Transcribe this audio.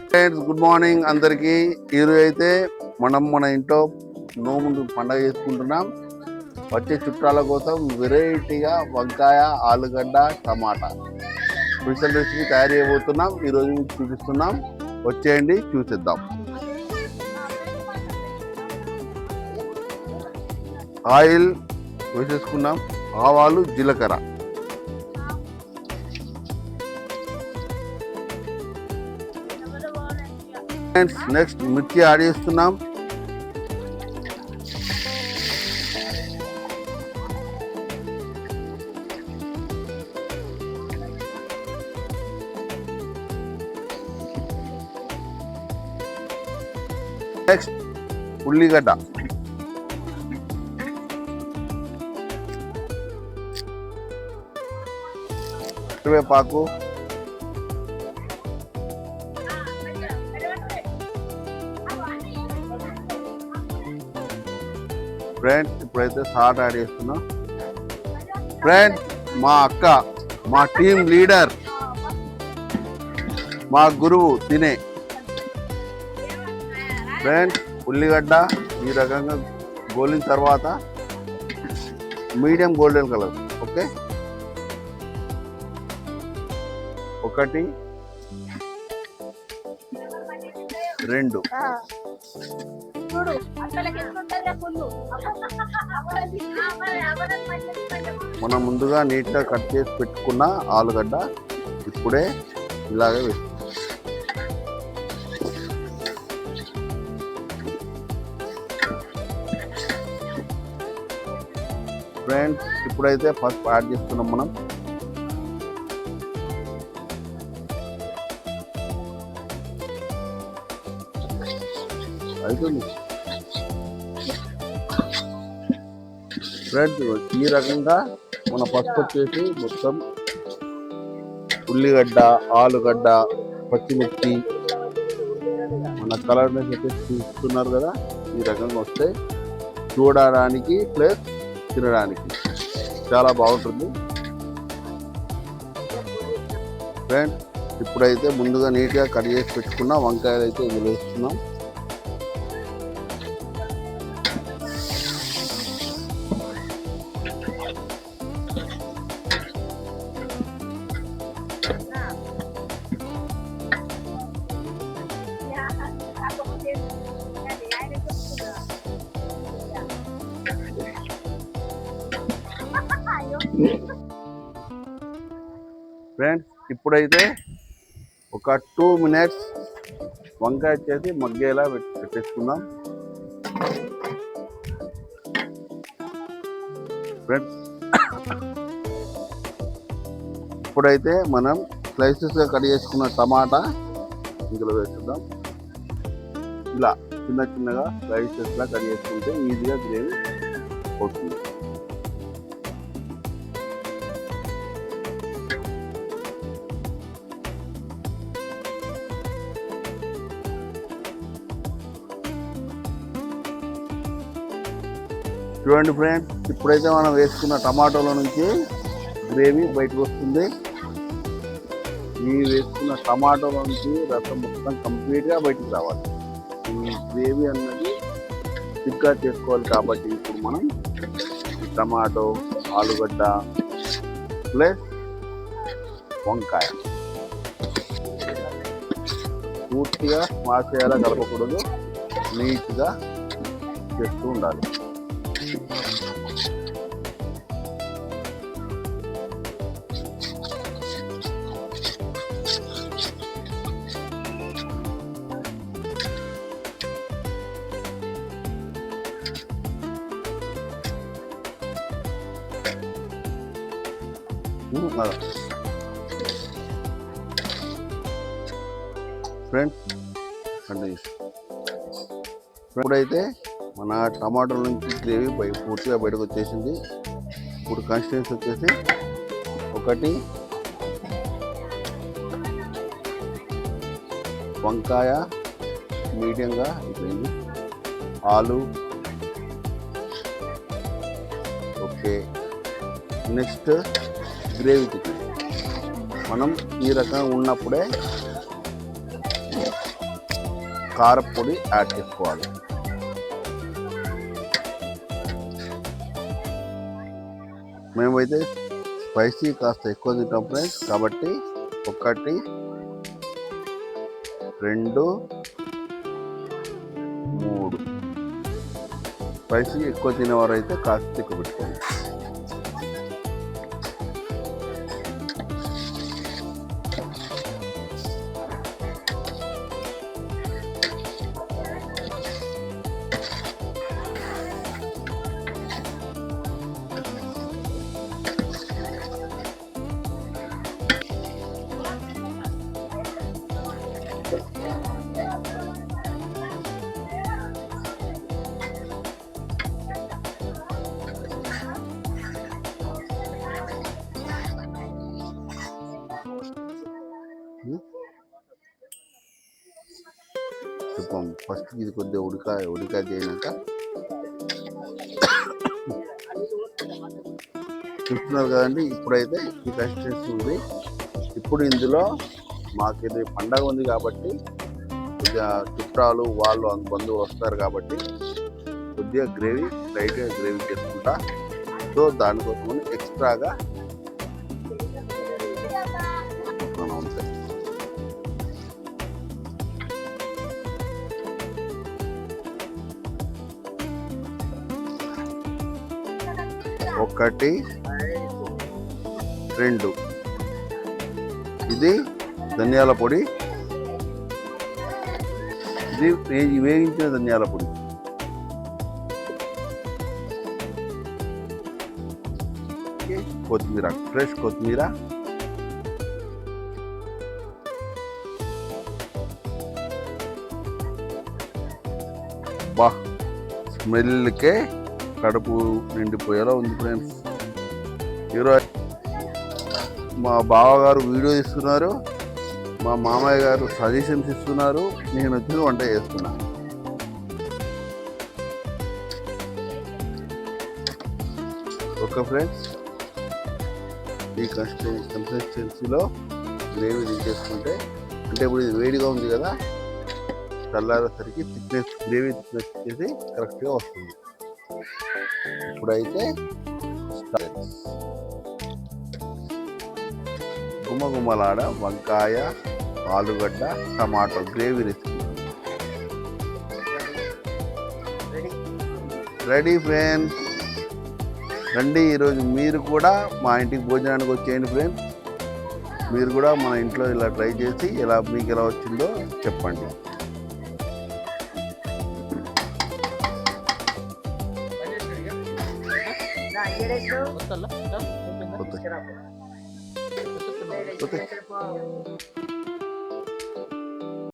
Friends good morning అందరికి. ఈరోజు అయితే మనం మన ఇంట్లో నోములు పండగ చేసుకుంటున్నాం. వచ్చే చుట్టాల కోసం వెరైటీగా వంకాయ, ఆలుగడ్డ, టమాటా స్పెషల్ రెసిపీ తయారు చేయబోతున్నాం. ఈరోజు మీకు చూపిస్తున్నాం. వచ్చేయండి చూసిద్దాం. ఆయిల్ వేసేసుకున్నాం. ఆవాలు, జీలకర్ర, నెక్స్ట్ మిర్చి యాడ్ చేస్తున్నాం. నెక్స్ట్ ఉల్లిగడ్డ, కరివేపాకు, ఫ్రెండ్స్ ఇప్పుడైతే సాల్ట్ యాడ్ చేస్తున్నా. ఫ్రెండ్స్ మా అక్క, మా టీం లీడర్, మా గురువు తినే. ఫ్రెండ్స్ ఉల్లిగడ్డ ఈ రకంగా గోలిన తర్వాత మీడియం గోల్డెన్ కలర్. ఓకే, 1 2 మనం ముందుగా నీట్గా కట్ చేసి పెట్టుకున్న ఆలుగడ్డ ఇప్పుడే ఇలాగే వేస్తాం. ఫ్రెండ్స్ ఇప్పుడైతే ఫస్ట్ యాడ్ చేస్తున్నాం మనం. అవుతుంది ఫ్రెండ్స్. ఈ రకంగా మన పసుపు వచ్చేసి మొత్తం ఉల్లిగడ్డ, ఆలుగడ్డ, పచ్చిమిర్చి మన కలర్ వచ్చేసి చూస్తున్నారు కదా. ఈ రకంగా వస్తే చూడడానికి ప్లస్ తినడానికి చాలా బాగుంటుంది. ఫ్రెండ్స్ ఇప్పుడైతే ముందుగా నీట్గా కట్ చేసి పెట్టుకున్న వంకాయలు అయితే ఇందులో వేస్తున్నాం. ఫ్రెండ్స్ ఇప్పుడైతే ఒక 2 minutes వంకాయ వచ్చేసి మగ్గేలా పెట్టేసుకుందాం. ఫ్రెండ్స్ ఇప్పుడైతే మనం స్లైసెస్గా కట్ చేసుకున్న టమాటా ఇందులో వేసుకుందాం. ఇలా చిన్న చిన్నగా స్లైసెస్లా కట్ చేసుకుంటే ఈజీగా గ్రేవీ అవుతుంది. చూడండి ఫ్రెండ్స్, ఇప్పుడైతే మనం వేసుకున్న టమాటోల నుంచి గ్రేవీ బయటకు వస్తుంది. ఈ వేసుకున్న టమాటోల నుంచి రసం మొత్తం కంప్లీట్గా బయటకు రావాలి. ఈ గ్రేవీ అన్నది థిక్గా చేసుకోవాలి కాబట్టి ఇప్పుడు మనం టమాటో, ఆలుగడ్డ ప్లస్ వంకాయ పూర్తిగా స్మాష్ చేయాలా, కలపకూడదు. నీట్గా చేస్తూ ఉండాలి. ఫ్రెండ్స్ అంటే ఇప్పుడైతే మన టమాటోల నుంచి గ్రేవీ పూర్తిగా బయటకు వచ్చేసింది. ఇప్పుడు కన్సిస్టెన్సీ వచ్చేసి 1 వంకాయ మీడియంగా అయిపోయింది, ఆలు ఓకే. నెక్స్ట్ గ్రేవీ చికెన్ మనం ఈ రకంగా ఉన్నప్పుడే కారపొడి యాడ్ చేసుకోవాలి. మేమైతే స్పైసీ కాస్త ఎక్కువ తింటాం ఫ్రెండ్స్, కాబట్టి 1 2 3 స్పైసీ ఎక్కువ తినేవారు అయితే కాస్త ఎక్కువ పెట్టుకోండి. చెప్పాం ఫస్ట్ ఇది కొద్దిగా ఉడికా చేయనాక చూస్తున్నారు కదండి. ఇప్పుడైతే ఈ కన్సిస్టెన్సీ ఉంది. ఇప్పుడు ఇందులో మాకు ఇది పండగ ఉంది కాబట్టి కొద్దిగా చుట్టాలు వాళ్ళు బంధువులు వస్తారు కాబట్టి కొద్దిగా లైట్గా గ్రేవీ చేసుకుంటా. సో దానికోసం ఎక్స్ట్రాగా ఉంటాయి. ఒకటి 2 ఇది ధనియాల పొడి, ఇది వేగించిన ధనియాల పొడి. కొత్తిమీర, ఫ్రెష్ కొత్తిమీర, స్మెల్కే కడుపు నిండిపోయేలా ఉంది ఫ్రెండ్స్. ఈరోజు మా బావగారు వీడియో ఇస్తున్నారు, మా మామయ్య గారు సజెషన్స్ ఇస్తున్నారు, నేను వచ్చి వంట చేస్తున్నాను. ఓకే ఫ్రెండ్స్, ఈ కన్సిస్టెన్సీలో గ్రేవీ దించేసుకుంటే, అంటే ఇప్పుడు ఇది వేడిగా ఉంది కదా, చల్లారేసరికి గ్రేవీ థిక్నెస్ చేసి కరెక్ట్గా వస్తుంది. ఇప్పుడైతే గుమగుమలాడ వంకాయ, ఆలుగడ్డ, tomato gravy recipe ready friends. రండి, ఈరోజు మీరు కూడా మా ఇంటికి భోజనానికి వచ్చేయండి ఫ్రెండ్స్. మీరు కూడా మన ఇంట్లో ఇలా ట్రై చేసి మీకు ఎలా వచ్చిందో చెప్పండి. ఓకే.